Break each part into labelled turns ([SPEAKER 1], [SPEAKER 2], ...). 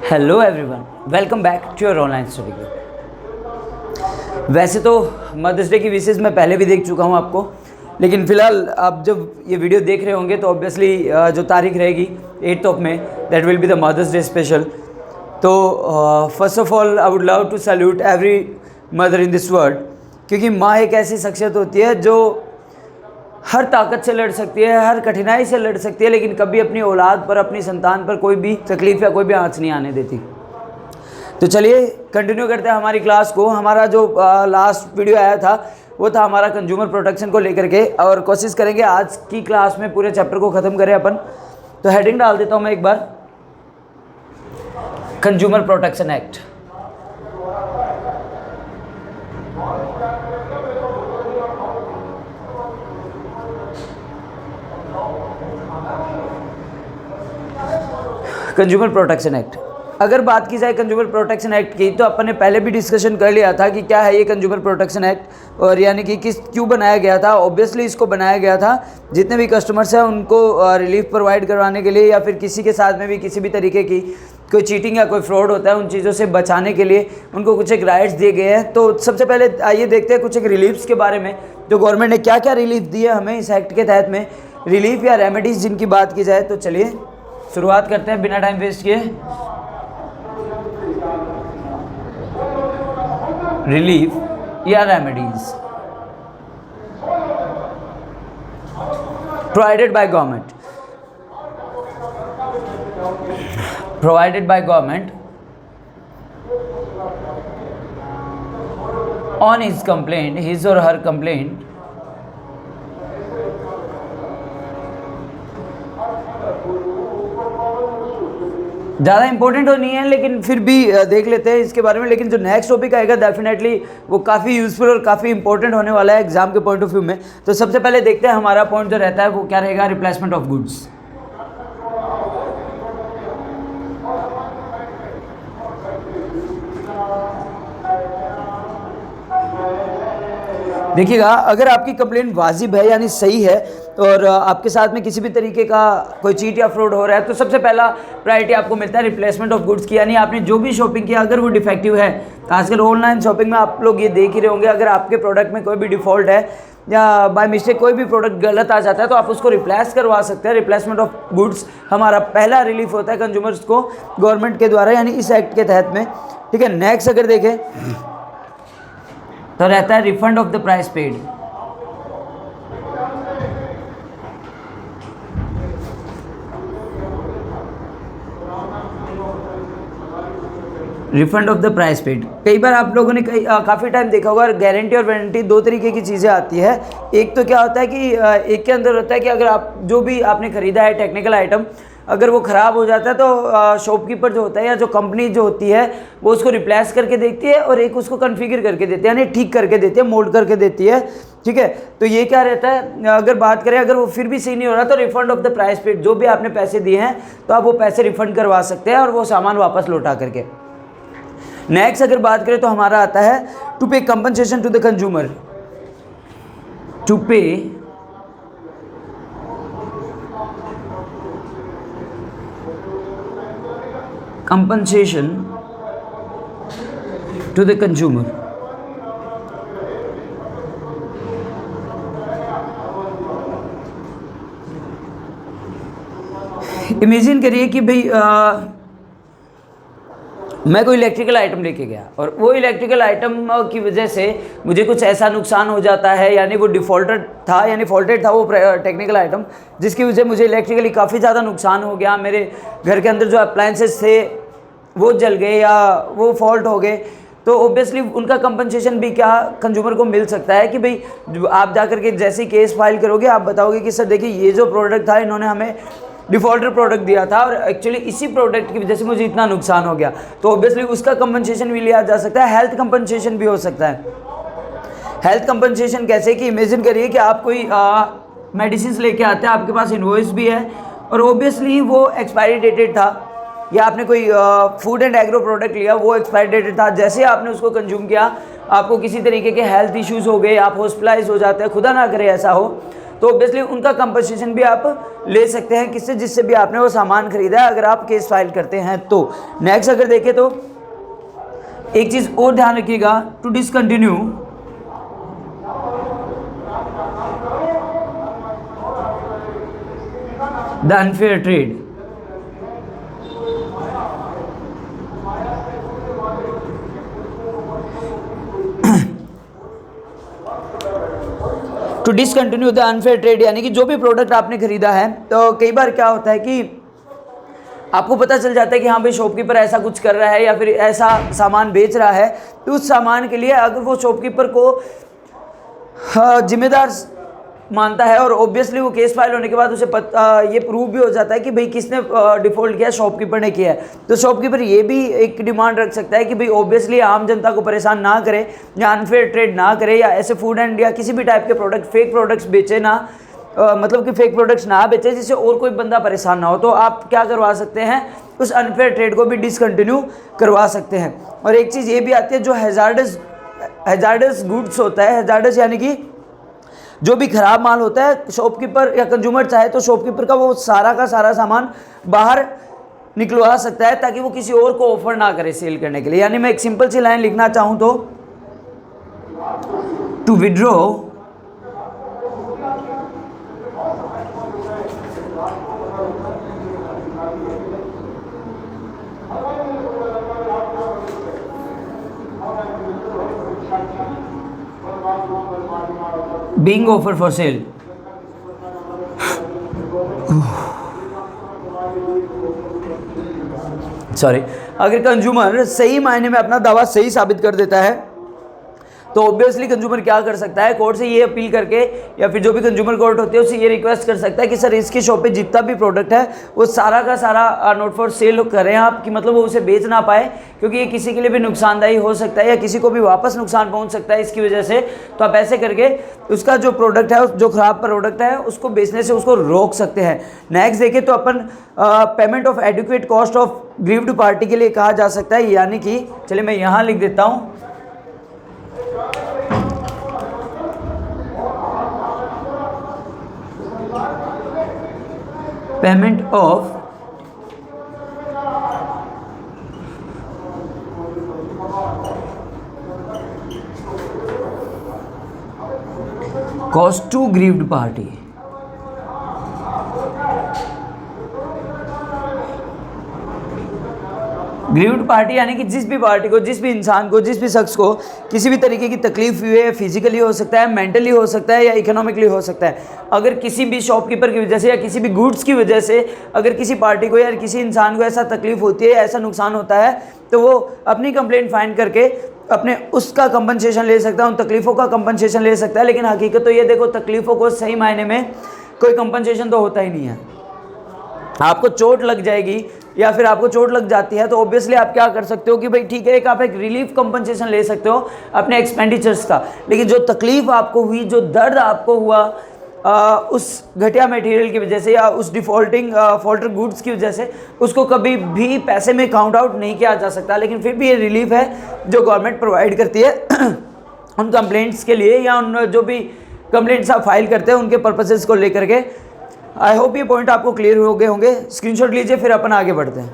[SPEAKER 1] Hello everyone, welcome back to your online study group. वैसे तो mother's day की विशेष मैं पहले भी देख चुका हूँ आपको, लेकिन फ़िलहाल आप जब ये वीडियो देख रहे होंगे तो ऑब्वियसली जो तारीख रहेगी 8th of May, that will be the Mother's Day special. तो first of all I would love to salute every mother in this world, क्योंकि माँ एक ऐसी शख्सियत होती है जो हर ताकत से लड़ सकती है, हर कठिनाई से लड़ सकती है, लेकिन कभी अपनी औलाद पर, अपनी संतान पर कोई भी तकलीफ़ या कोई भी आँच नहीं आने देती। तो चलिए कंटिन्यू करते हैं हमारी क्लास को। हमारा जो लास्ट वीडियो आया था वो था हमारा कंज्यूमर प्रोटेक्शन को लेकर के, और कोशिश करेंगे आज की क्लास में पूरे चैप्टर को ख़त्म करें अपन। तो हेडिंग डाल देता हूँ मैं एक बार, consumer protection act. Consumer protection act, अगर बात की जाए कंज्यूमर प्रोटेक्शन एक्ट की, तो अपन ने पहले भी डिस्कशन कर लिया था कि क्या है ये कंज्यूमर प्रोटेक्शन एक्ट, और यानी कि क्यों बनाया गया था। ऑब्वियसली इसको बनाया गया था जितने भी कस्टमर्स हैं उनको रिलीफ प्रोवाइड करवाने के लिए, या फिर किसी के साथ में भी किसी भी तरीके की कोई चीटिंग या कोई फ्रॉड होता है उन चीज़ों से बचाने के लिए उनको कुछ एक राइट्स दिए गए हैं। तो सबसे पहले आइए देखते हैं कुछ एक रिलीफ्स के बारे में, जो गवर्नमेंट ने क्या क्या रिलीफ दिए हमें इस एक्ट के तहत में, रिलीफ या रेमेडीज़ जिनकी बात की जाए। तो चलिए शुरुआत करते हैं बिना टाइम वेस्ट किए। रिलीफ या remedies provided by government, on his complaint, his और हर कंप्लेंट ज़्यादा इंपॉर्टेंट तो नहीं है, लेकिन फिर भी देख लेते हैं इसके बारे में। लेकिन जो नेक्स्ट टॉपिक आएगा डेफिनेटली वो काफ़ी यूज़फुल और काफ़ी इंपॉर्टेंट होने वाला है एग्जाम के पॉइंट ऑफ व्यू में। तो सबसे पहले देखते हैं हमारा पॉइंट जो रहता है वो क्या रहेगा, रिप्लेसमेंट ऑफ गुड्स। देखिएगा, अगर आपकी कंप्लेंट वाजिब है यानी सही है और आपके साथ में किसी भी तरीके का कोई चीट या फ्रॉड हो रहा है, तो सबसे पहला प्रायोरिटी आपको मिलता है रिप्लेसमेंट ऑफ गुड्स की। यानी आपने जो भी शॉपिंग किया अगर वो डिफेक्टिव है, खासकर ऑनलाइन शॉपिंग में आप लोग ये देख ही रहे होंगे, अगर आपके प्रोडक्ट में कोई भी डिफ़ॉल्ट है या बाय मिस्टेक कोई भी प्रोडक्ट गलत आ जाता है तो आप उसको रिप्लेस करवा सकते हैं। रिप्लेसमेंट ऑफ गुड्स हमारा पहला रिलीफ होता है कंज्यूमर्स को गवर्नमेंट के द्वारा, यानी इस एक्ट के तहत में। ठीक है, नेक्स्ट अगर देखें तो रहता है refund of the price paid. Refund of the price paid, कई बार आप लोगों ने काफ़ी टाइम देखा होगा, गारंटी और वारंटी दो तरीके की चीज़ें आती है। एक तो क्या होता है कि एक के अंदर होता है कि अगर आप जो भी आपने ख़रीदा है टेक्निकल आइटम, अगर वो ख़राब हो जाता है तो शॉपकीपर जो होता है या जो कंपनी जो होती है वो उसको रिप्लेस करके देती है, और एक उसको कन्फिगर करके देती है, यानी ठीक करके देती है, मोल्ड करके देती है। ठीक है, तो ये क्या रहता है, अगर बात करें अगर वो फिर भी सही नहीं हो रहा तो refund of the price paid, जो भी आपने पैसे दिए हैं तो आप वो पैसे रिफंड करवा सकते हैं और वो सामान वापस लौटा करके। नेक्स्ट अगर बात करें तो हमारा आता है to pay compensation to the consumer, to pay compensation to the consumer। Imagine करिए कि भाई मैं कोई इलेक्ट्रिकल आइटम लेके गया और वो इलेक्ट्रिकल आइटम की वजह से मुझे कुछ ऐसा नुकसान हो जाता है, यानी वो डिफ़ॉल्टेड था, यानी फॉल्टेड था वो टेक्निकल आइटम, जिसकी वजह से मुझे इलेक्ट्रिकली काफ़ी ज़्यादा नुकसान हो गया। मेरे घर के अंदर जो अप्लायंसेस थे वो जल गए या वो फॉल्ट हो गए, तो ऑब्वियसली उनका कंपनसेशन भी क्या कंज्यूमर को मिल सकता है कि भाई आप जाकर के जैसे ही केस फाइल करोगे आप बताओगे कि सर देखिए ये जो प्रोडक्ट था इन्होंने हमें डिफ़ॉल्टर प्रोडक्ट दिया था और एक्चुअली इसी प्रोडक्ट की वजह से मुझे इतना नुकसान हो गया, तो ऑब्वियसली उसका कंपनसेशन भी लिया जा सकता है। हेल्थ कंपनसेशन भी हो सकता है। हेल्थ कंपनसेशन कैसे कि इमेजिन करिए कि आप कोई मेडिसिन लेके आते हैं, आपके पास इनवॉइस भी है और ऑब्वियसली वो एक्सपायरी डेटेड था, या आपने कोई फूड एंड एग्रो प्रोडक्ट लिया वो एक्सपायरी डेटेड था, जैसे आपने उसको कंज्यूम किया आपको किसी तरीके के हेल्थ इश्यूज़ हो गए, आप हॉस्पिटलाइज हो जाते हैं, खुदा ना करे ऐसा हो, तो तो ऑब्वियसली उनका कंपनसेशन भी आप ले सकते हैं किससे, जिससे भी आपने वो सामान खरीदा है, अगर आप केस फाइल करते हैं तो। नेक्स्ट अगर देखें तो एक चीज़ और ध्यान रखिएगा, to discontinue the unfair trade, to discontinue the unfair trade यानी कि जो भी प्रोडक्ट आपने खरीदा है, तो कई बार क्या होता है कि आपको पता चल जाता है कि हाँ भाई शॉपकीपर ऐसा कुछ कर रहा है या फिर ऐसा सामान बेच रहा है, तो उस सामान के लिए अगर वो शॉपकीपर को जिम्मेदार मानता है और ऑब्वियसली वो केस फाइल होने के बाद उसे ये प्रूव भी हो जाता है कि भाई किसने डिफ़ॉल्ट किया, शॉपकीपर ने किया है, तो शॉपकीपर ये भी एक डिमांड रख सकता है कि भाई ऑब्वियसली आम जनता को परेशान ना करे या अनफेयर ट्रेड ना करे या ऐसे फूड एंड या किसी भी टाइप के प्रोडक्ट फेक प्रोडक्ट्स बेचे ना, मतलब कि फेक प्रोडक्ट्स ना बेचे जिससे और कोई बंदा परेशान ना हो। तो आप क्या करवा सकते हैं, उस अनफेयर ट्रेड को भी डिसकंटिन्यू करवा सकते हैं। और एक चीज़ ये भी आती है जो हैजार्डस गुड्स होता है, हैजार्डस यानी कि जो भी ख़राब माल होता है, शॉपकीपर या कंज्यूमर चाहे तो शॉपकीपर का वो सारा का सारा सामान बाहर निकलवा सकता है ताकि वो किसी और को ऑफर ना करे सेल करने के लिए। यानी मैं एक सिंपल सी लाइन लिखना चाहूँ तो to withdraw being offered for sale, sorry, अगर कंज्यूमर सही मायने में अपना दावा सही साबित कर देता है तो ऑब्वियसली कंज्यूमर क्या कर सकता है, कोर्ट से ये अपील करके या फिर जो भी कंज्यूमर कोर्ट होती है उससे ये रिक्वेस्ट कर सकता है कि सर इसकी शॉप पे जितना भी प्रोडक्ट है वो सारा का सारा नोट फॉर सेल करें आप, कि मतलब वो उसे बेच ना पाए, क्योंकि ये किसी के लिए भी नुकसानदायी हो सकता है या किसी को भी वापस नुकसान पहुंच सकता है इसकी वजह से। तो आप ऐसे करके उसका जो प्रोडक्ट है, जो ख़राब प्रोडक्ट है उसको बेचने से उसको रोक सकते हैं। नेक्स्ट देखें तो अपन payment of adequate cost of grieved party के लिए कहा जा सकता है, यानी कि चलिए मैं यहाँ लिख देता हूँ, payment of cost to grieved party. Grieved party यानी कि जिस भी पार्टी को, जिस भी इंसान को, जिस भी शख्स को किसी भी तरीके की तकलीफ हुई है, फिजिकली हो सकता है, मेंटली हो सकता है या इकोनॉमिकली हो सकता है, अगर किसी भी शॉपकीपर की वजह से या किसी भी गुड्स की वजह से अगर किसी पार्टी को या किसी इंसान को ऐसा तकलीफ होती है, ऐसा नुकसान होता है, तो वो अपनी कंप्लेंट फाइल करके अपने उसका कंपनसेशन ले सकता है, उन तकलीफ़ों का कंपनसेशन ले सकता है। लेकिन हकीकत तो ये देखो, तकलीफ़ों को सही मायने में कोई कंपनसेशन तो होता ही नहीं है। आपको चोट लग जाएगी या फिर आपको चोट लग जाती है तो ऑब्वियसली आप क्या कर सकते हो कि भाई ठीक है, एक आप एक रिलीफ कंपनसेशन ले सकते हो अपने एक्सपेंडिचर्स का, लेकिन जो तकलीफ़ आपको हुई, जो दर्द आपको हुआ उस घटिया मटेरियल की वजह से या उस फॉल्टर गुड्स की वजह से, उसको कभी भी पैसे में काउंट आउट नहीं किया जा सकता। लेकिन फिर भी ये रिलीफ है जो गवर्नमेंट प्रोवाइड करती है उन कंप्लेंट्स के लिए या उन जो भी कंप्लेंट्स आप फाइल करते हैं उनके पर्पसेस को लेकर के। आई होप ये पॉइंट आपको क्लियर हो गए होंगे। स्क्रीनशॉट लीजिए, फिर अपन आगे बढ़ते हैं।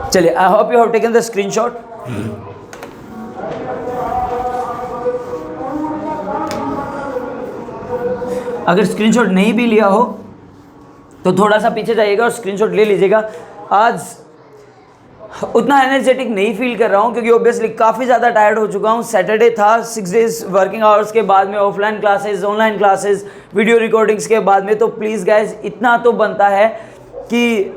[SPEAKER 1] चलिए, I hope you have taken the screenshot. अगर स्क्रीनशॉट नहीं भी लिया हो तो थोड़ा सा पीछे जाइएगा और स्क्रीनशॉट ले लीजिएगा। आज उतना एनर्जेटिक नहीं फील कर रहा हूँ क्योंकि ऑब्वियसली काफ़ी ज़्यादा टायर्ड हो चुका हूँ। सैटरडे था, 6 डेज़ वर्किंग आवर्स के बाद में offline classes, online classes, video recordings के बाद में, तो प्लीज़ गाइज इतना तो बनता है कि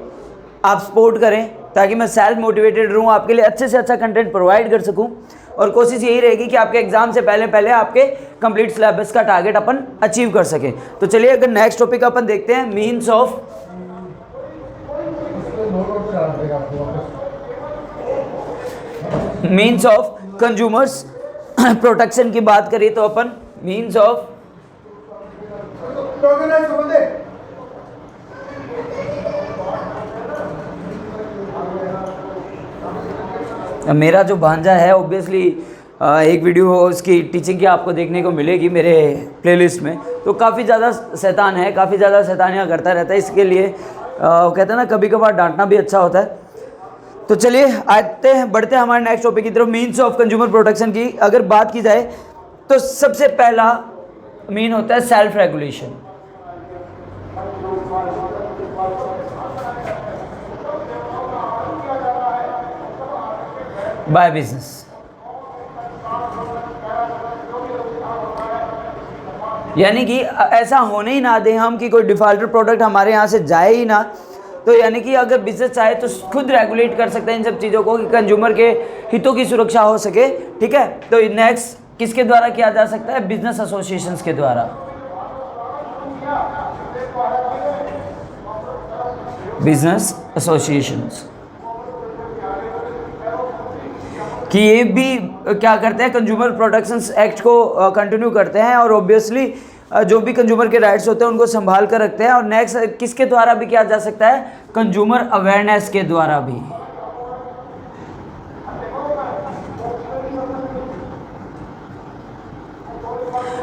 [SPEAKER 1] आप सपोर्ट करें ताकि मैं सेल्फ मोटिवेटेड रहूँ, आपके लिए अच्छे से अच्छा कंटेंट प्रोवाइड कर सकूँ। और कोशिश यही रहेगी कि आपके एग्जाम से पहले आपके कंप्लीट सिलेबस का टारगेट अपन अचीव कर सकें। तो चलिए अगर नेक्स्ट टॉपिक अपन देखते हैं, मीन्स ऑफ कंज्यूमर्स प्रोटेक्शन की बात करें तो अपन मीन्स ऑफ मेरा जो भांजा है ऑब्वियसली एक वीडियो उसकी टीचिंग की आपको देखने को मिलेगी मेरे प्लेलिस्ट में, तो काफ़ी ज़्यादा शैतान है, काफ़ी ज़्यादा शैतानियाँ करता रहता है। इसके लिए कहते हैं ना कभी कभार डांटना भी अच्छा होता है। तो चलिए बढ़ते हैं हमारे नेक्स्ट टॉपिक की तरफ, मीन्स ऑफ कंज्यूमर प्रोटेक्शन की अगर बात की जाए तो सबसे पहला मीन होता है सेल्फ रेगुलेशन। बाय बिजनेस, यानी कि ऐसा होने ही ना दें हम कि कोई डिफॉल्टर प्रोडक्ट हमारे यहाँ से जाए ही ना। तो यानी कि अगर बिजनेस चाहे तो खुद रेगुलेट कर सकते हैं इन सब चीज़ों को कि कंज्यूमर के हितों की सुरक्षा हो सके, ठीक है। तो नेक्स्ट किसके द्वारा किया जा सकता है? बिजनेस एसोसिएशंस के द्वारा। बिजनेस एसोसिएशंस कि ये भी क्या करते हैं, कंज्यूमर प्रोटेक्शन एक्ट को कंटिन्यू करते हैं और ऑब्वियसली जो भी कंज्यूमर के राइट्स होते हैं उनको संभाल कर रखते हैं। और नेक्स्ट किसके द्वारा भी किया जा सकता है? कंज्यूमर अवेयरनेस के द्वारा भी।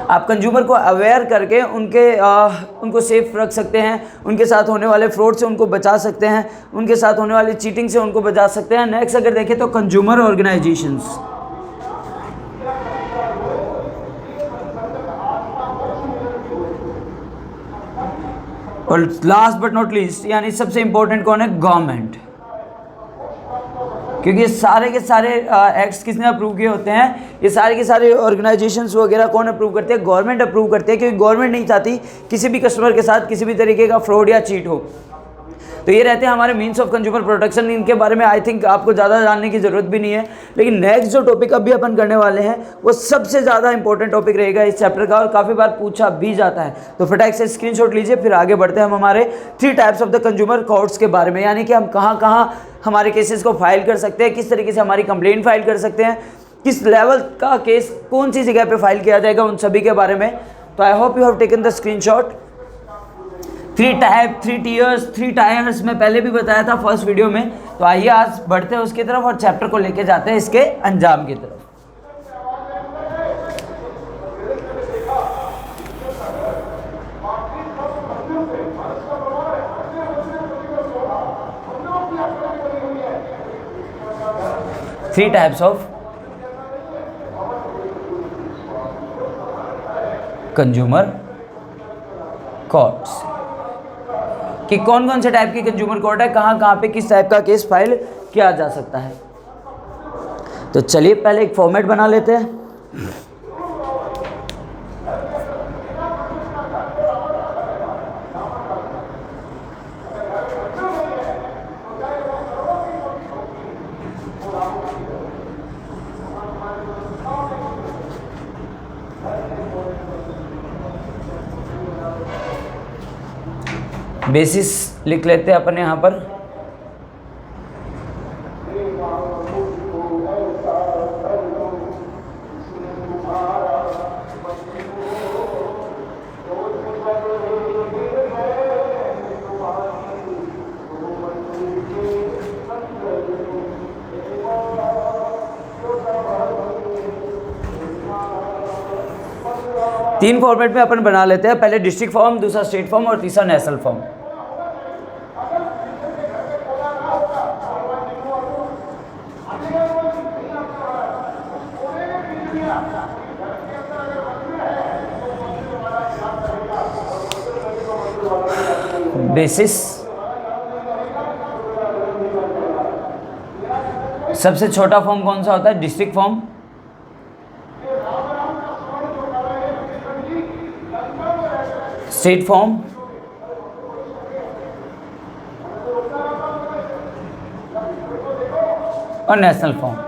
[SPEAKER 1] आप कंज्यूमर को अवेयर करके उनको सेफ रख सकते हैं, उनके साथ होने वाले फ्रॉड से उनको बचा सकते हैं, उनके साथ होने वाली चीटिंग से उनको बचा सकते हैं। नेक्स्ट अगर देखें तो कंज्यूमर ऑर्गेनाइजेशंस, और लास्ट बट नॉट लीस्ट यानी सबसे इंपॉर्टेंट कौन है? गवर्नमेंट, क्योंकि ये सारे के सारे एक्ट्स किसने अप्रूव किए होते हैं? ये सारे के सारे ऑर्गेनाइजेशंस वगैरह कौन अप्रूव करते हैं? गवर्नमेंट अप्रूव करते हैं, क्योंकि गवर्नमेंट नहीं चाहती किसी भी कस्टमर के साथ किसी भी तरीके का फ्रॉड या चीट हो। तो ये रहते हैं हमारे मीन्स ऑफ कंज्यूमर प्रोटेक्शन। इनके बारे में आई थिंक आपको ज़्यादा जानने की ज़रूरत भी नहीं है। लेकिन नेक्स्ट जो टॉपिक अभी अपन करने वाले हैं वो सबसे ज़्यादा इंपॉर्टेंट टॉपिक रहेगा इस चैप्टर का और काफ़ी बार पूछा भी जाता है। तो फटाक से स्क्रीनशॉट लीजिए, फिर आगे बढ़ते हैं हम हमारे 3 types of the consumer courts के बारे में, यानी कि हम कहाँ कहाँ हमारे केसेस को फाइल कर सकते हैं, किस तरीके से हमारी कंप्लेंट फाइल कर सकते हैं, किस लेवल का केस कौन सी जगह पे फाइल किया जाएगा, उन सभी के बारे में। तो I hope you have taken the screenshot. 3 type, 3 tears, 3 tyres मैं पहले भी बताया था फर्स्ट वीडियो में। तो आइए आज बढ़ते हैं उसकी तरफ और चैप्टर को लेके जाते हैं इसके अंजाम की तरफ। Three types of consumer courts, कि कौन कौन से टाइप की कंज्यूमर कोर्ट है, कहाँ कहाँ पे किस टाइप का केस फाइल किया जा सकता है। तो चलिए पहले एक फॉर्मेट बना लेते हैं। बेसिस लिख लेते हैं अपन यहाँ पर। तीन फॉर्मेट में अपन बना लेते हैं, पहले डिस्ट्रिक्ट फॉर्म, दूसरा स्टेट फॉर्म और तीसरा नेशनल फॉर्म। बेसिस, सबसे छोटा फॉर्म कौन सा होता है? District form. State form. और नेशनल फॉर्म।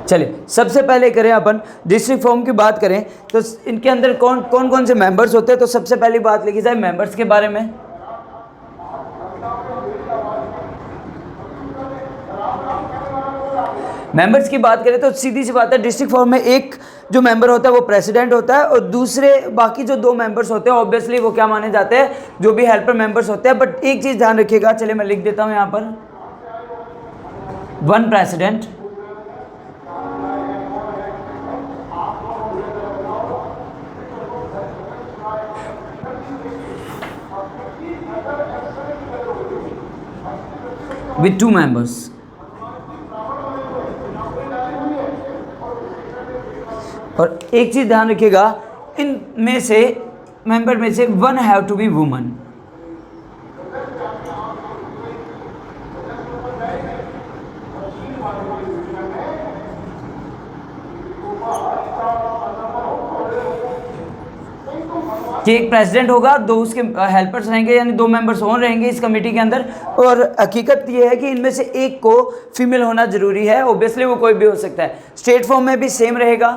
[SPEAKER 1] चलिए सबसे पहले करें अपन डिस्ट्रिक्ट फॉर्म की बात करें तो इनके अंदर कौन कौन से मेंबर्स होते हैं। तो सबसे पहली बात लिखी जाए मेंबर्स के बारे में। मेंबर्स की बात करें तो सीधी सी बात है, डिस्ट्रिक्ट फॉर्म में एक जो मेंबर होता है वो प्रेसिडेंट होता है, और दूसरे बाकी जो 2 मेंबर्स होते हैं ऑब्वियसली वो क्या माने जाते हैं, जो भी हेल्पर मेंबर्स होते हैं। बट एक चीज़ ध्यान रखिएगा, चलिए मैं लिख देता हूँ यहाँ पर, 1 प्रेसिडेंट with 2 members। और एक चीज ध्यान रखिएगा, इन में से मेंबर में से 1 हैव टू बी वुमन। कि एक प्रेसिडेंट होगा, 2 उसके हेल्पर्स रहेंगे, यानी 2 मेंबर्स और रहेंगे इस कमेटी के अंदर। और हकीकत ये है कि इनमें से एक को फीमेल होना जरूरी है, ऑब्वियसली वो कोई भी हो सकता है। स्टेट फॉर्म में भी सेम रहेगा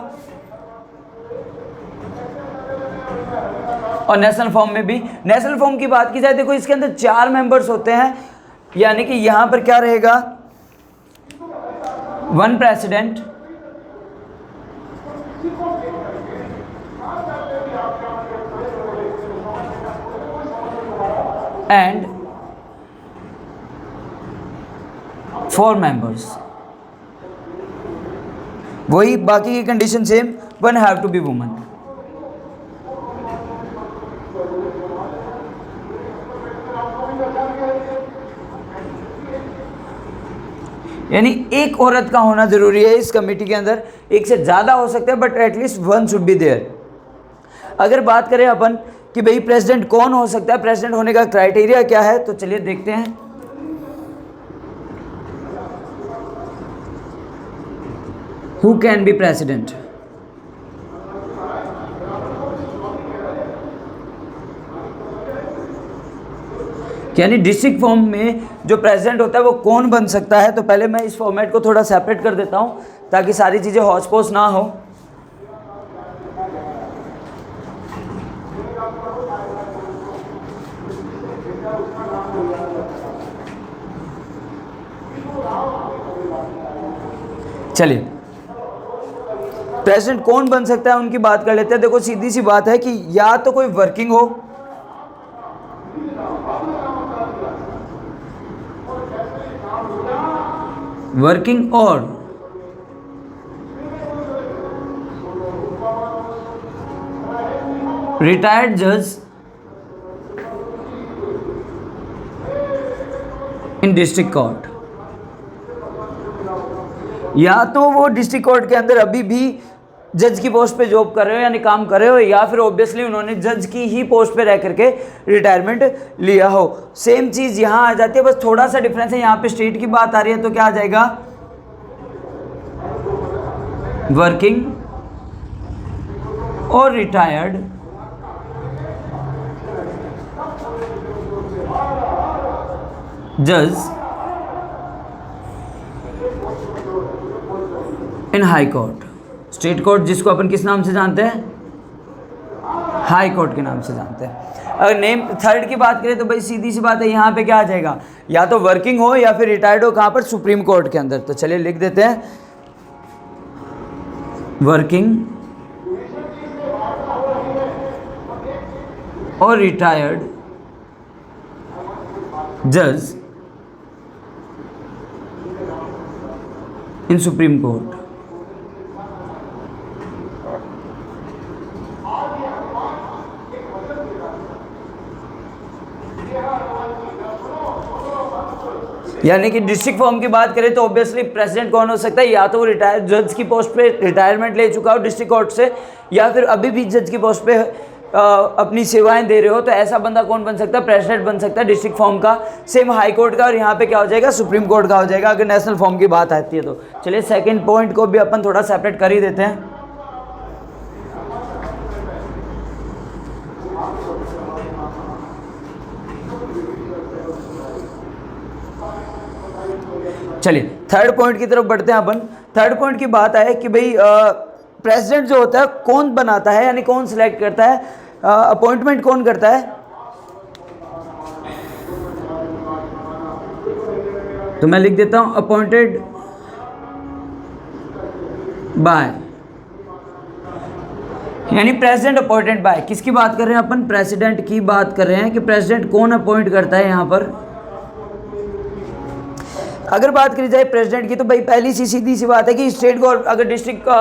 [SPEAKER 1] और नेशनल फॉर्म में भी। नेशनल फॉर्म की बात की जाए, देखो इसके अंदर 4 मेंबर्स होते हैं, यानी कि यहां पर क्या रहेगा, 1 प्रेसिडेंट एंड 4 मेंबर्स। वही बाकी की condition same, 1 have to be woman. यानी एक औरत का होना जरूरी है इस कमेटी के अंदर। एक से ज़्यादा हो सकते हैं but at least 1 should be there. अगर बात करें अपन कि भाई प्रेसिडेंट कौन हो सकता है, प्रेसिडेंट होने का क्राइटेरिया क्या है, तो चलिए देखते हैं। Who can be president? यानी डिस्ट्रिक्ट फॉर्म में जो प्रेसिडेंट होता है वो कौन बन सकता है। तो पहले मैं इस फॉर्मेट को थोड़ा सेपरेट कर देता हूं ताकि सारी चीज़ें हौच पौच ना हो। चलिए, प्रेसिडेंट कौन बन सकता है उनकी बात कर लेते हैं। देखो सीधी सी बात है कि या तो कोई वर्किंग हो, वर्किंग और रिटायर्ड जज इन डिस्ट्रिक्ट कोर्ट। या तो वो डिस्ट्रिक्ट कोर्ट के अंदर अभी भी जज की पोस्ट पे जॉब कर रहे हो यानी काम कर रहे हो, या फिर ऑब्वियसली उन्होंने जज की ही पोस्ट पे रह करके रिटायरमेंट लिया हो। सेम चीज़ यहाँ आ जाती है, बस थोड़ा सा डिफरेंस है। यहाँ पे स्टेट की बात आ रही है तो क्या आ जाएगा, वर्किंग और रिटायर्ड जज इन हाई कोर्ट। स्टेट कोर्ट जिसको अपन किस नाम से जानते हैं, हाई कोर्ट के नाम से जानते हैं। अगर नेम थर्ड की बात करें तो भाई सीधी सी बात है, यहाँ पे क्या आ जाएगा, या तो वर्किंग हो या फिर रिटायर्ड हो। कहाँ पर, सुप्रीम कोर्ट के अंदर। तो चलिए लिख देते हैं, वर्किंग और रिटायर्ड जज इन सुप्रीम कोर्ट। यानी कि डिस्ट्रिक्ट फॉर्म की बात करें तो ऑब्वियसली प्रेसिडेंट कौन हो सकता है, या तो वो रिटायर्ड जज की पोस्ट पे रिटायरमेंट ले चुका हो डिस्ट्रिक्ट कोर्ट से, या फिर अभी भी जज की पोस्ट पे अपनी सेवाएं दे रहे हो। तो ऐसा बंदा कौन बन सकता है, प्रेसिडेंट बन सकता है डिस्ट्रिक्ट फॉर्म का। सेम हाई कोर्ट का, और यहाँ पे क्या हो जाएगा, सुप्रीम कोर्ट का हो जाएगा अगर नेशनल फॉर्म की बात आती है तो। चलिए सेकेंड पॉइंट को भी अपन थोड़ा सेपरेट कर ही देते हैं। चलिए थर्ड पॉइंट की तरफ बढ़ते हैं अपन। थर्ड पॉइंट की बात है कि भाई प्रेसिडेंट जो होता है कौन बनाता है, यानी कौन सिलेक्ट करता है, अपॉइंटमेंट कौन करता है। तो मैं लिख देता हूं, अपॉइंटेड बाय यानी प्रेसिडेंट अपॉइंटेड बाय, किसकी बात कर रहे हैं अपन, प्रेसिडेंट की बात कर रहे हैं कि प्रेसिडेंट कौन अपॉइंट करता है यहाँ पर। अगर बात करी जाए प्रेसिडेंट की तो भाई पहली सीधी सी बात है कि स्टेट गवर्नमेंट, अगर डिस्ट्रिक्ट का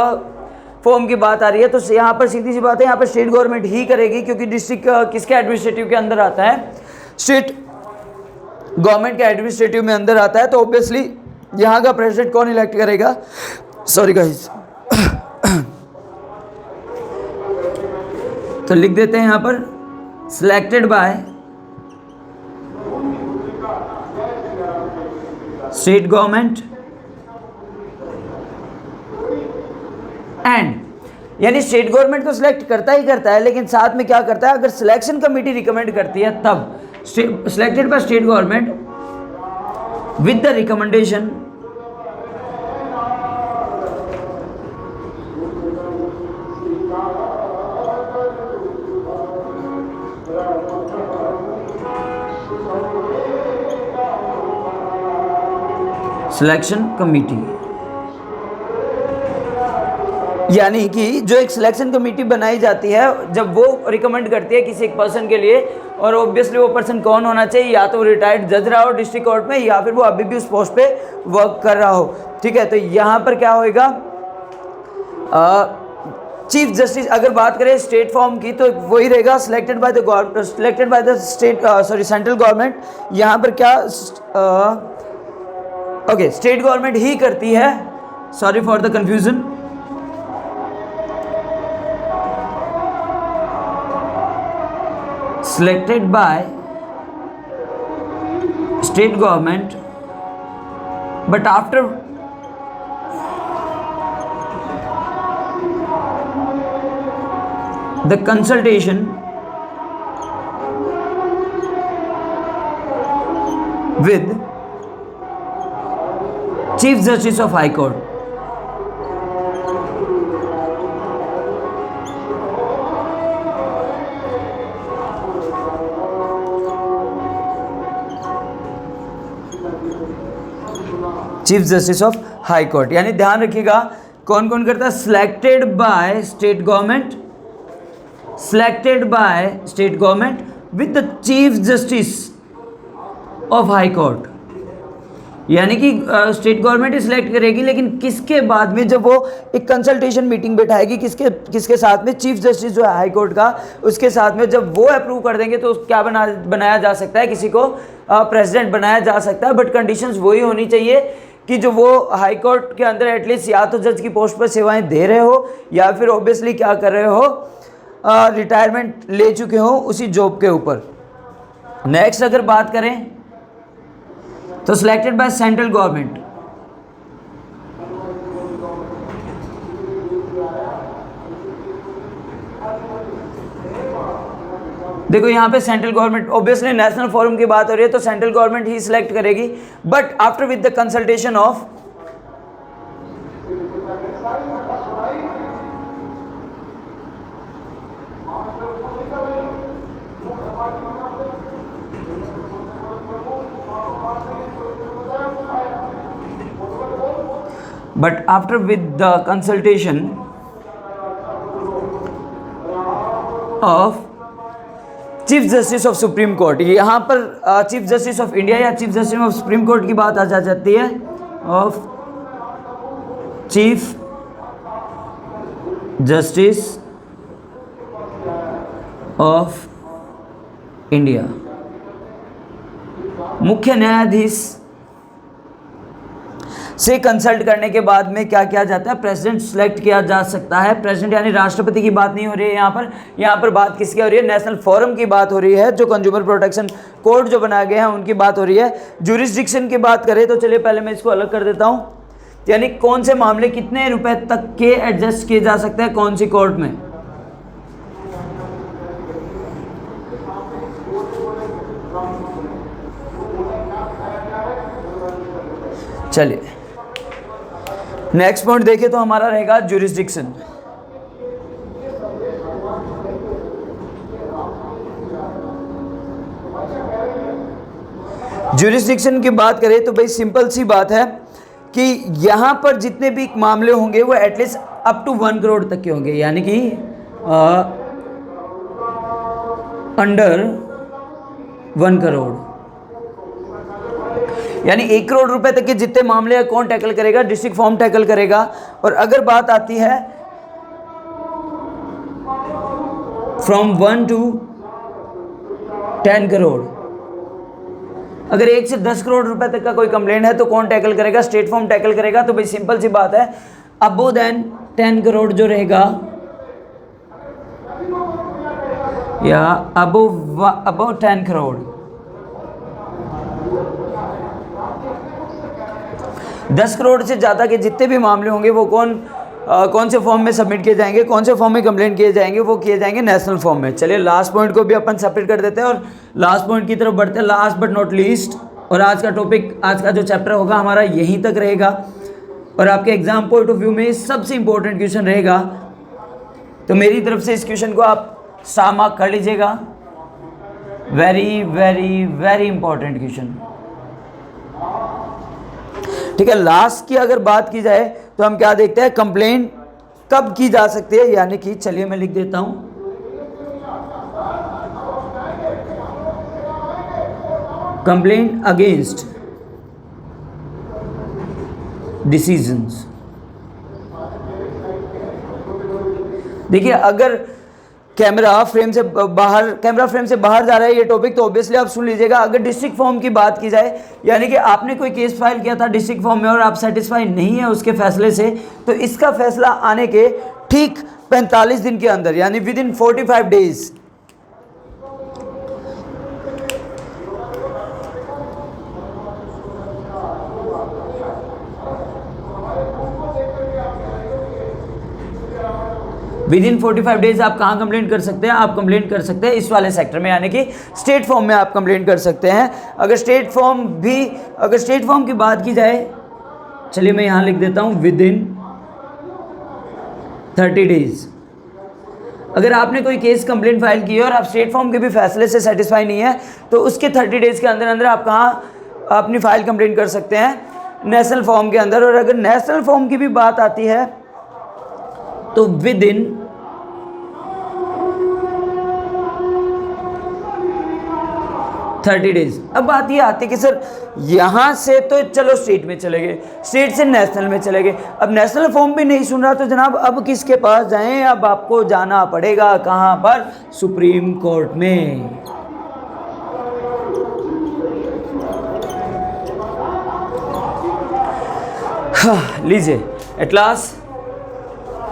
[SPEAKER 1] फॉर्म की बात आ रही है तो यहाँ पर सीधी सी बात है, यहाँ पर स्टेट गवर्नमेंट ही करेगी, क्योंकि डिस्ट्रिक्ट किसके एडमिनिस्ट्रेटिव के अंदर आता है, स्टेट गवर्नमेंट के एडमिनिस्ट्रेटिव में अंदर आता है। तो ऑब्वियसली यहाँ का प्रेसिडेंट कौन इलेक्ट करेगा, सॉरी गाइस, तो लिख देते हैं यहाँ पर selected by state government and, यानी स्टेट गवर्नमेंट तो सिलेक्ट करता ही करता है, लेकिन साथ में क्या करता है, अगर सिलेक्शन कमेटी रिकमेंड करती है तब selected by state government with the recommendation selection committee, यानी कि जो एक सिलेक्शन कमेटी बनाई जाती है जब वो रिकमेंड करती है किसी एक पर्सन के लिए, और ऑब्वियसली वो पर्सन कौन होना चाहिए, या तो रिटायर्ड जज रहा हो डिस्ट्रिक्ट कोर्ट में, या फिर वो अभी भी उस पोस्ट पे वर्क कर रहा हो, ठीक है। तो यहाँ पर क्या होएगा, चीफ जस्टिस, अगर बात करें स्टेट फॉर्म की तो वही रहेगा selected by the state, sorry central government. यहाँ पर क्या ओके स्टेट गवर्नमेंट ही करती है, sorry for the confusion, selected by state government, but after the consultation with Chief Justice of High Court. Chief justice of high court, यानी ध्यान रखिएगा कौन कौन करता है, selected by state government, selected by state government with the chief justice of high court, यानी कि state government ही select करेगी, लेकिन किसके बाद में, जब वो एक कंसल्टेशन मीटिंग बैठाएगी किसके साथ में, चीफ जस्टिस जो है हाई कोर्ट का, उसके साथ में जब वो अप्रूव कर देंगे तो क्या बनाया जा सकता है, किसी को प्रेसिडेंट बनाया जा सकता है। बट कंडीशंस वही होनी चाहिए कि जो वो हाई कोर्ट के अंदर एटलीस्ट या तो जज की पोस्ट पर सेवाएं दे रहे हो, या फिर ऑब्वियसली क्या कर रहे हो, रिटायरमेंट ले चुके हो उसी जॉब के ऊपर। नेक्स्ट अगर बात करें तो सिलेक्टेड बाय सेंट्रल गवर्नमेंट, देखो यहाँ पे central government, obviously national forum की बात हो रही है तो सेंट्रल गवर्नमेंट ही सिलेक्ट करेगी, but after with the consultation of of chief justice of supreme court. यहाँ पर चीफ जस्टिस ऑफ इंडिया या chief justice of supreme court की बात आ जाती है, of chief justice of India, मुख्य न्यायाधीश से कंसल्ट करने के बाद में क्या किया जाता है, प्रेसिडेंट सिलेक्ट किया जा सकता है। प्रेसिडेंट यानी राष्ट्रपति की बात नहीं हो रही है यहाँ पर बात किसकी हो रही है, नेशनल फोरम की बात हो रही है, जो कंज्यूमर प्रोटेक्शन कोड जो बनाए गए हैं उनकी बात हो रही है। ज्यूरिसडिक्शन की बात करें तो चलिए पहले मैं इसको अलग कर देता हूँ, यानी कौन से मामले कितने रुपए तक के एडजस्ट किए जा सकते हैं कौन सी कोर्ट में। चलिए नेक्स्ट पॉइंट देखें तो हमारा रहेगा ज्यूरिसडिक्शन। ज्यूरिसडिक्शन की बात करें तो भाई सिंपल सी बात है कि यहाँ पर जितने भी मामले होंगे वो एटलीस्ट अप टू 1 करोड़ तक के होंगे, यानी कि अंडर 1 करोड़, यानी 1 करोड़ रुपए तक के जितने मामले हैं कौन टैकल करेगा? डिस्ट्रिक्ट फॉर्म टैकल करेगा। और अगर बात आती है फ्रॉम 1 to 10 करोड़, अगर 1 से 10 करोड़ रुपए तक का कोई कंप्लेंट है तो कौन टैकल करेगा? स्टेट फॉर्म टैकल करेगा। तो भाई सिंपल सी बात है, अबो देन 10 करोड़ जो रहेगा, या अबो 10 करोड़, 10 करोड़ से ज़्यादा के जितने भी मामले होंगे वो कौन से फॉर्म में सबमिट किए जाएंगे, कौन से फॉर्म में कंप्लेंट किए जाएंगे? वो किए जाएंगे नेशनल फॉर्म में। चलिए लास्ट पॉइंट को भी अपन सेपरेट कर देते हैं और लास्ट पॉइंट की तरफ बढ़ते हैं, लास्ट बट नॉट लीस्ट। और आज का टॉपिक, आज का जो चैप्टर होगा हमारा यहीं तक रहेगा और आपके एग्जाम पॉइंट ऑफ व्यू में सबसे इंपॉर्टेंट क्वेश्चन रहेगा। तो मेरी तरफ से इस क्वेश्चन को आप स्टार मार्क कर लीजिएगा। Very very very important question. ठीक है, लास्ट की अगर बात की जाए तो हम क्या देखते हैं, कंप्लेंट कब की जा सकती है, यानी कि चलिए मैं लिख देता हूं, कंप्लेंट अगेंस्ट डिसीजंस। देखिए अगर कैमरा फ्रेम से बाहर जा रहा है ये टॉपिक, तो ऑब्वियसली आप सुन लीजिएगा। अगर डिस्ट्रिक्ट फॉर्म की बात की जाए, यानी कि आपने कोई केस फाइल किया था डिस्ट्रिक्ट फॉर्म में और आप सेटिस्फाई नहीं है उसके फैसले से, तो इसका फैसला आने के ठीक 45 दिन के अंदर, यानी with in 45 days, with in 45 days आप कहाँ कंप्लेंट कर सकते हैं? आप कंप्लेंट कर सकते हैं इस वाले सेक्टर में, यानी कि स्टेट फॉर्म में आप कंप्लेंट कर सकते हैं। अगर स्टेट फॉर्म की बात की जाए, चलिए मैं यहाँ लिख देता हूँ विद इन 30 डेज। अगर आपने कोई केस कंप्लेंट फाइल की है और आप स्टेट फॉर्म के भी फैसले से सेटिस्फाई नहीं है, तो उसके 30 डेज के अंदर अंदर आप कहाँ अपनी फाइल कंप्लेंट कर सकते हैं? नेशनल फॉर्म के अंदर। और अगर नेशनल फॉर्म की भी बात आती है तो विद इन 30 डेज। अब बात ये आती है कि सर यहाँ से तो चलो स्टेट में चले गए, स्टेट से नेशनल में चले गए, अब नेशनल फॉर्म भी नहीं सुन रहा, तो जनाब अब किसके पास जाएं? अब आपको जाना पड़ेगा कहाँ पर? सुप्रीम कोर्ट में। लीजिए एट लास्ट।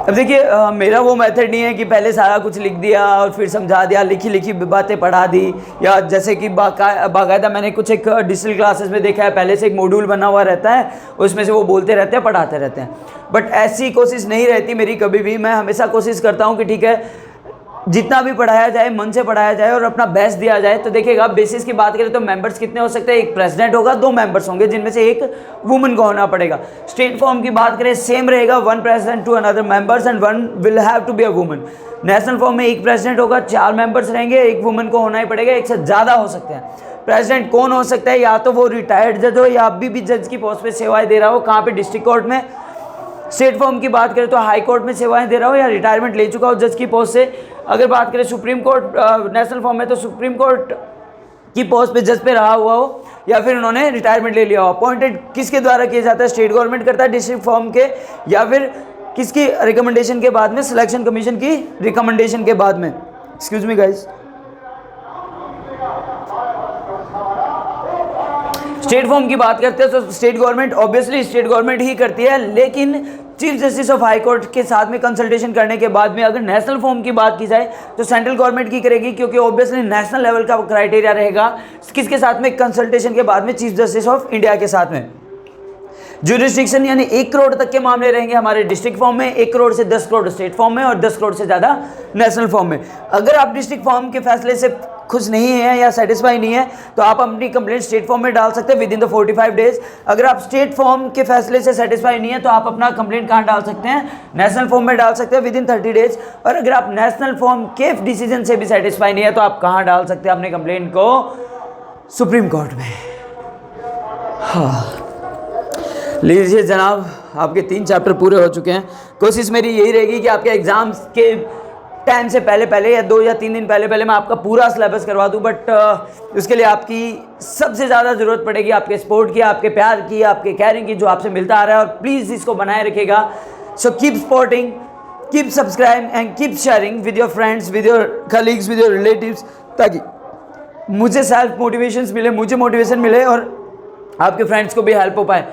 [SPEAKER 1] अब देखिए मेरा वो मेथड नहीं है कि पहले सारा कुछ लिख दिया और फिर समझा दिया, लिखी लिखी बातें पढ़ा दी, या जैसे कि बाकायदा मैंने कुछ एक डिजिटल क्लासेस में देखा है, पहले से एक मॉड्यूल बना हुआ रहता है, उसमें से वो बोलते रहते हैं, पढ़ाते रहते हैं। बट ऐसी कोशिश नहीं रहती मेरी कभी भी। मैं हमेशा कोशिश करता हूँ कि ठीक है जितना भी पढ़ाया जाए मन से पढ़ाया जाए और अपना बेस्ट दिया जाए। तो देखिएगा बेसिस की बात करें तो मेंबर्स कितने हो सकते हैं? एक प्रेसिडेंट होगा, 2 मेंबर्स होंगे, जिनमें से एक वुमन को होना पड़ेगा। स्टेट फॉर्म की बात करें सेम रहेगा, 1 president 2 another members and 1 will have to be a woman. National form में 1 प्रेसिडेंट होगा, 4 मेंबर्स रहेंगे, 1 वुमन को होना ही पड़ेगा, 1 से ज़्यादा हो सकते हैं। प्रेसिडेंट कौन हो सकता है? या तो वो रिटायर्ड जज हो या अभी भी जज की पोस्ट पे सेवाएं दे रहा हो। कहाँ पे? डिस्ट्रिक्ट कोर्ट में। स्टेट फॉर्म की बात करें तो हाई कोर्ट में सेवाएं दे रहा हो या रिटायरमेंट ले चुका हो जज की पोस्ट से। अगर बात करें सुप्रीम कोर्ट नेशनल फॉर्म में, तो सुप्रीम कोर्ट की पोस्ट पे जज पे रहा हुआ हो या फिर उन्होंने रिटायरमेंट ले लिया हो। अपॉइंटेड किसके द्वारा किया जाता है? स्टेट गवर्नमेंट करता है डिस्ट्रिक्ट फॉर्म के, या फिर किसकी रिकमेंडेशन के बाद में? सिलेक्शन कमीशन की रिकमेंडेशन के बाद में। Excuse me guys. State forum की बात करते हैं तो state government, obviously state government ही करती है, लेकिन chief justice of high court के साथ में कंसल्टेशन करने के बाद में अगर नेशनल फॉर्म की बात की जाए तो सेंट्रल गवर्नमेंट की करेगी, क्योंकि ऑब्वियसली नेशनल लेवल का क्राइटेरिया रहेगा। किसके साथ में? कंसल्टेशन के बाद में चीफ जस्टिस ऑफ इंडिया के साथ में। ज्यूरिसडिक्शन यानी 1 करोड़ तक के मामले रहेंगे हमारे डिस्ट्रिक्ट फॉर्म में, 1 करोड़ से 10 करोड़ स्टेट फॉर्म में और 10 करोड़ से ज़्यादा नेशनल फॉर्म में। अगर आप डिस्ट्रिक्ट फॉर्म के फैसले से खुश नहीं है या सेटिस्फाई नहीं है तो आप अपनी कंप्लेंट स्टेट फॉर्म में डाल सकते हैं विद इन द 45 डेज। अगर आप स्टेट फॉर्म के फैसले से सेटिस्फाई नहीं है तो आप अपना कंप्लेंट कहाँ डाल सकते हैं? नेशनल फॉर्म में डाल सकते हैं विद इन 30 डेज। और अगर आप नेशनल फॉर्म के डिसीजन से भी सेटिस्फाई नहीं है तो आप कहाँ डाल सकते हैं अपने कंप्लेंट को? सुप्रीम कोर्ट में। हाँ लीजिए जनाब, आपके 3 चैप्टर पूरे हो चुके हैं। कोशिश मेरी यही रहेगी कि आपके एग्जाम्स के टाइम से पहले या 2 या 3 दिन पहले मैं आपका पूरा सिलेबस करवा दूं, बट उसके लिए आपकी सबसे ज़्यादा ज़रूरत पड़ेगी आपके सपोर्ट की, आपके प्यार की, आपके केयरिंग की, जो आपसे मिलता आ रहा है। और प्लीज़ इसको बनाए रखिएगा। So keep supporting, keep subscribe and keep sharing with your friends, with your colleagues, with your relatives, ताकि मुझे सेल्फ मोटिवेशन मिले, मुझे मोटिवेशन मिले और आपके फ्रेंड्स को भी हेल्प हो पाए।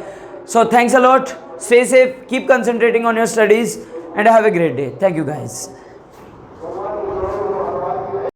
[SPEAKER 1] So thanks a lot, stay safe, keep concentrating on your studies and have a great day. Thank you guys.